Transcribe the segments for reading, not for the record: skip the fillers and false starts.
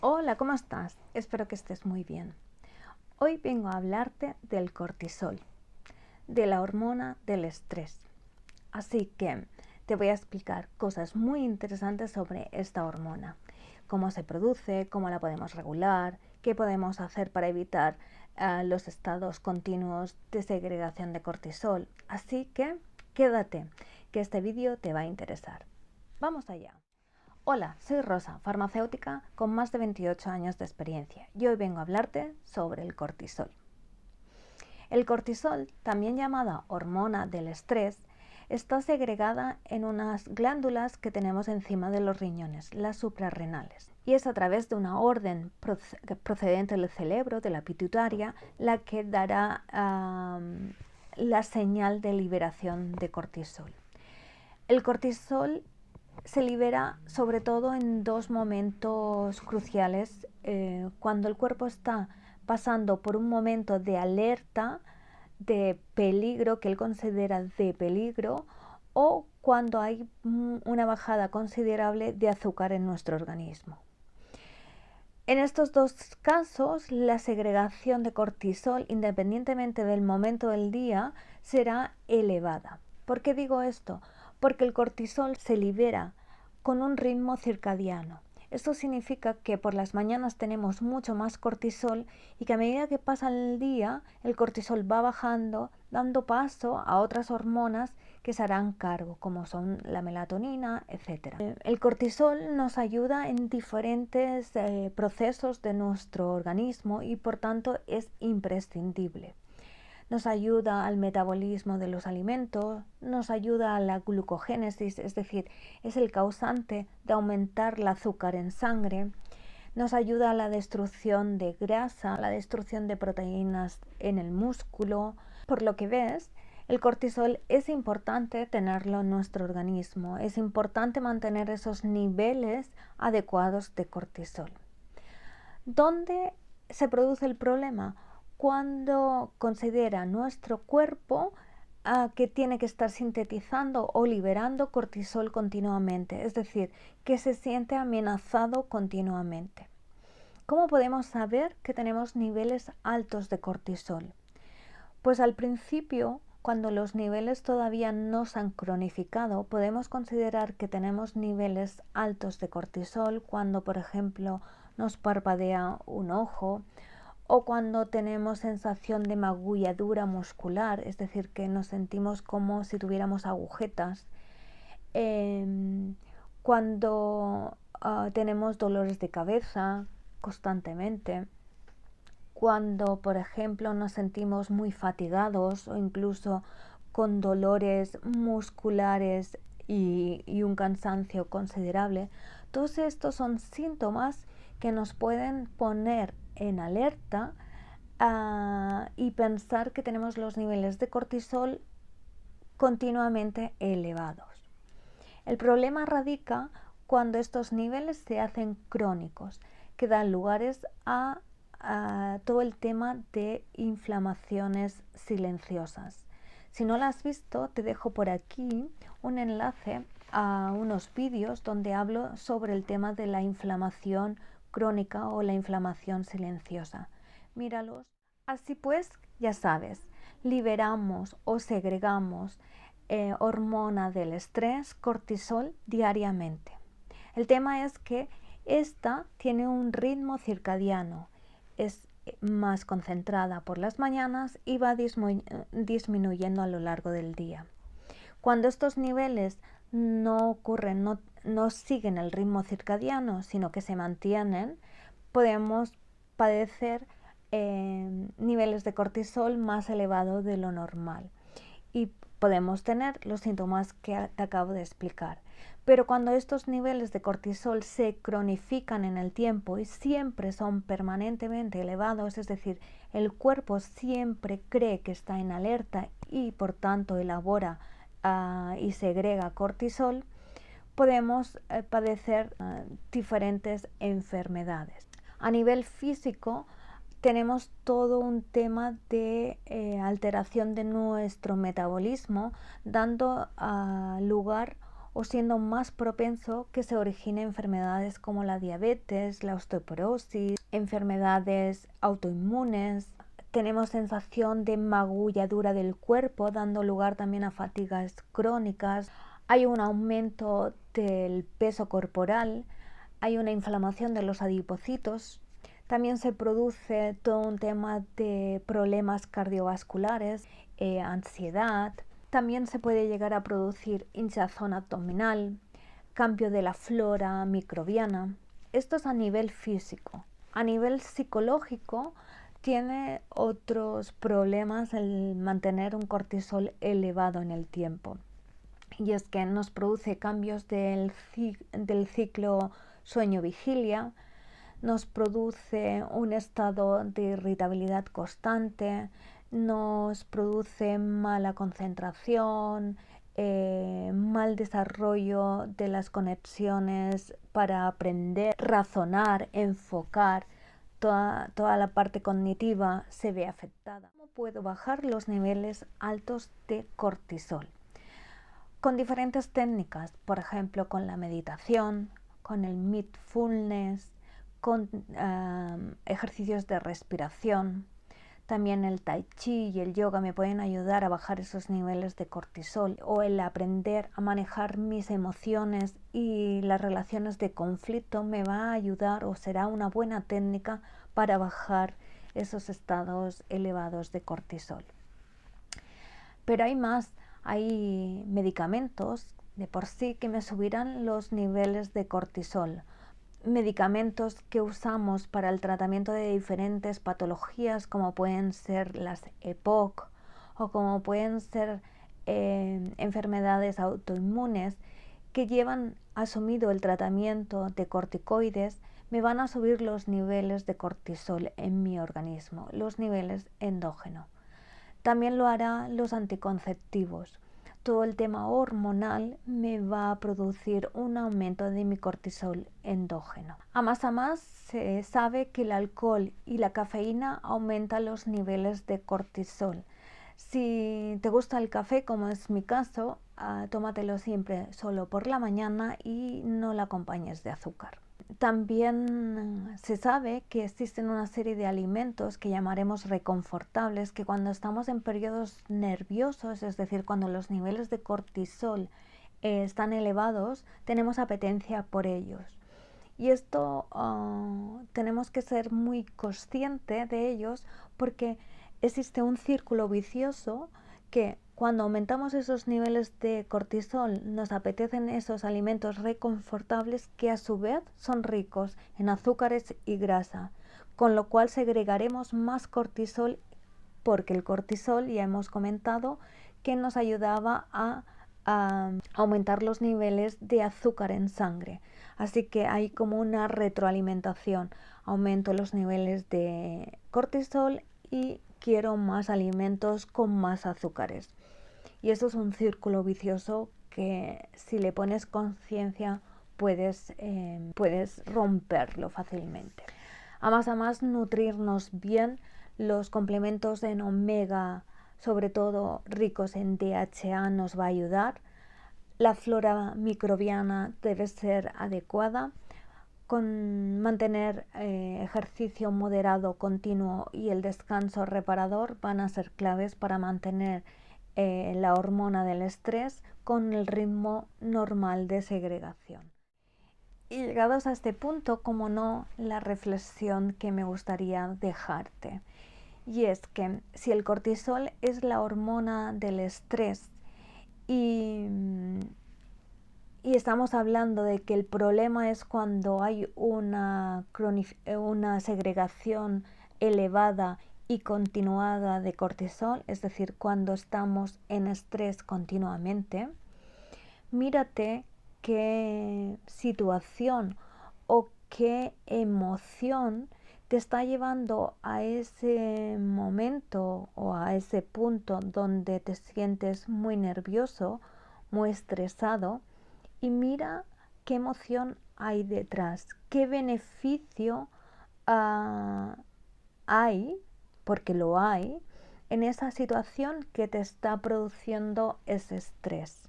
Hola, ¿cómo estás? Espero que estés muy bien. Hoy vengo a hablarte del cortisol, de la hormona del estrés. Así que te voy a explicar cosas muy interesantes sobre esta hormona, cómo se produce, cómo la podemos regular, qué podemos hacer para evitar los estados continuos de segregación de cortisol. Así que quédate, que este vídeo te va a interesar. Vamos allá. Hola, soy Rosa, farmacéutica con más de 28 años de experiencia y hoy vengo a hablarte sobre el cortisol. El cortisol, también llamada hormona del estrés, está segregada en unas glándulas que tenemos encima de los riñones, las suprarrenales. Y es a través de una orden procedente del cerebro, de la pituitaria, la que dará la señal de liberación de cortisol. El cortisol se libera sobre todo en dos momentos cruciales, cuando el cuerpo está pasando por un momento de alerta, de peligro, que él considera de peligro, o cuando hay una bajada considerable de azúcar en nuestro organismo. En estos dos casos, la segregación de cortisol, independientemente del momento del día, será elevada. ¿Por qué digo esto? Porque el cortisol se libera con un ritmo circadiano. Esto significa que por las mañanas tenemos mucho más cortisol y que a medida que pasa el día, el cortisol va bajando, dando paso a otras hormonas que se harán cargo, como son la melatonina, etc. El cortisol nos ayuda en diferentes procesos de nuestro organismo y por tanto es imprescindible. Nos ayuda al metabolismo de los alimentos, nos ayuda a la glucogénesis, es decir, es el causante de aumentar el azúcar en sangre, nos ayuda a la destrucción de grasa, a la destrucción de proteínas en el músculo. Por lo que ves, el cortisol es importante tenerlo en nuestro organismo, es importante mantener esos niveles adecuados de cortisol. ¿Dónde se produce el problema? Cuando considera nuestro cuerpo que tiene que estar sintetizando o liberando cortisol continuamente, es decir, que se siente amenazado continuamente. ¿Cómo podemos saber que tenemos niveles altos de cortisol? Pues al principio, cuando los niveles todavía no se han cronificado, podemos considerar que tenemos niveles altos de cortisol cuando, por ejemplo, nos parpadea un ojo, o cuando tenemos sensación de magulladura muscular, es decir, que nos sentimos como si tuviéramos agujetas, cuando tenemos dolores de cabeza constantemente, cuando, por ejemplo, nos sentimos muy fatigados o incluso con dolores musculares y un cansancio considerable. Todos estos son síntomas que nos pueden poner en alerta y pensar que tenemos los niveles de cortisol continuamente elevados. El problema radica cuando estos niveles se hacen crónicos, que dan lugares a todo el tema de inflamaciones silenciosas. Si no lo has visto, te dejo por aquí un enlace a unos vídeos donde hablo sobre el tema de la inflamación crónica o la inflamación silenciosa. Míralos. Así pues, ya sabes, liberamos o segregamos hormona del estrés, cortisol, diariamente. El tema es que esta tiene un ritmo circadiano, es más concentrada por las mañanas y va disminuyendo a lo largo del día. Cuando estos niveles no ocurren, no siguen el ritmo circadiano, sino que se mantienen, podemos padecer niveles de cortisol más elevados de lo normal y podemos tener los síntomas que te acabo de explicar. Pero cuando estos niveles de cortisol se cronifican en el tiempo y siempre son permanentemente elevados, es decir, el cuerpo siempre cree que está en alerta y por tanto elabora y segrega cortisol, podemos padecer diferentes enfermedades. A nivel físico, tenemos todo un tema de alteración de nuestro metabolismo, dando lugar o siendo más propenso que se originen enfermedades como la diabetes, la osteoporosis, enfermedades autoinmunes. Tenemos sensación de magulladura del cuerpo, dando lugar también a fatigas crónicas. Hay un aumento del peso corporal, hay una inflamación de los adipocitos. También se produce todo un tema de problemas cardiovasculares, ansiedad. También se puede llegar a producir hinchazón abdominal, cambio de la flora microbiana. Esto es a nivel físico. A nivel psicológico, tiene otros problemas el mantener un cortisol elevado en el tiempo. Y es que nos produce cambios del ciclo sueño-vigilia, nos produce un estado de irritabilidad constante, nos produce mala concentración, mal desarrollo de las conexiones para aprender, razonar, enfocar. Toda la parte cognitiva se ve afectada. ¿Cómo puedo bajar los niveles altos de cortisol? Con diferentes técnicas, por ejemplo, con la meditación, con el mindfulness, con ejercicios de respiración. También el tai chi y el yoga me pueden ayudar a bajar esos niveles de cortisol, o el aprender a manejar mis emociones y las relaciones de conflicto me va a ayudar o será una buena técnica para bajar esos estados elevados de cortisol. Pero hay más, hay medicamentos de por sí que me subirán los niveles de cortisol. Medicamentos que usamos para el tratamiento de diferentes patologías, como pueden ser las EPOC o como pueden ser enfermedades autoinmunes, que llevan asumido el tratamiento de corticoides, me van a subir los niveles de cortisol en mi organismo, los niveles endógenos. También lo hará los anticonceptivos. Todo el tema hormonal me va a producir un aumento de mi cortisol endógeno. A más se sabe que el alcohol y la cafeína aumentan los niveles de cortisol. Si te gusta el café, como es mi caso, tómatelo siempre solo por la mañana y no lo acompañes de azúcar. También se sabe que existen una serie de alimentos que llamaremos reconfortables, que cuando estamos en periodos nerviosos, es decir, cuando los niveles de cortisol están elevados, tenemos apetencia por ellos. Y esto tenemos que ser muy conscientes de ellos, porque existe un círculo vicioso que cuando aumentamos esos niveles de cortisol nos apetecen esos alimentos reconfortables que a su vez son ricos en azúcares y grasa, con lo cual segregaremos más cortisol, porque el cortisol, ya hemos comentado, que nos ayudaba a aumentar los niveles de azúcar en sangre. Así que hay como una retroalimentación. Aumento los niveles de cortisol y quiero más alimentos con más azúcares. Y eso es un círculo vicioso que si le pones conciencia puedes romperlo fácilmente. A más nutrirnos bien, los complementos en omega, sobre todo ricos en DHA, nos va a ayudar. La flora microbiana debe ser adecuada. Con mantener ejercicio moderado continuo y el descanso reparador van a ser claves para mantener la hormona del estrés con el ritmo normal de segregación. Y llegados a este punto, como no, la reflexión que me gustaría dejarte. Y es que si el cortisol es la hormona del estrés y estamos hablando de que el problema es cuando hay una segregación elevada y continuada de cortisol, es decir, cuando estamos en estrés continuamente, mírate qué situación o qué emoción te está llevando a ese momento o a ese punto donde te sientes muy nervioso, muy estresado, y mira qué emoción hay detrás, qué beneficio hay, porque lo hay, en esa situación que te está produciendo ese estrés.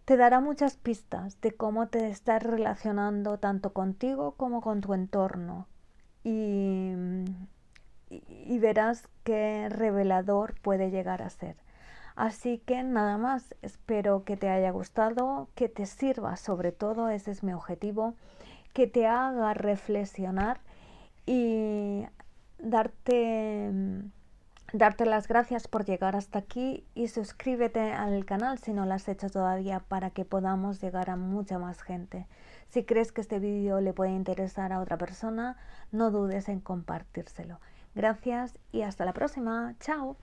te dará muchas pistas de cómo te estás relacionando tanto contigo como con tu entorno y, y verás qué revelador puede llegar a ser. Así que nada más, espero que te haya gustado, que te sirva sobre todo, ese es mi objetivo, que te haga reflexionar y darte, darte las gracias por llegar hasta aquí y suscríbete al canal si no lo has hecho todavía para que podamos llegar a mucha más gente. Si crees que este vídeo le puede interesar a otra persona, no dudes en compartírselo. Gracias y hasta la próxima. Chao.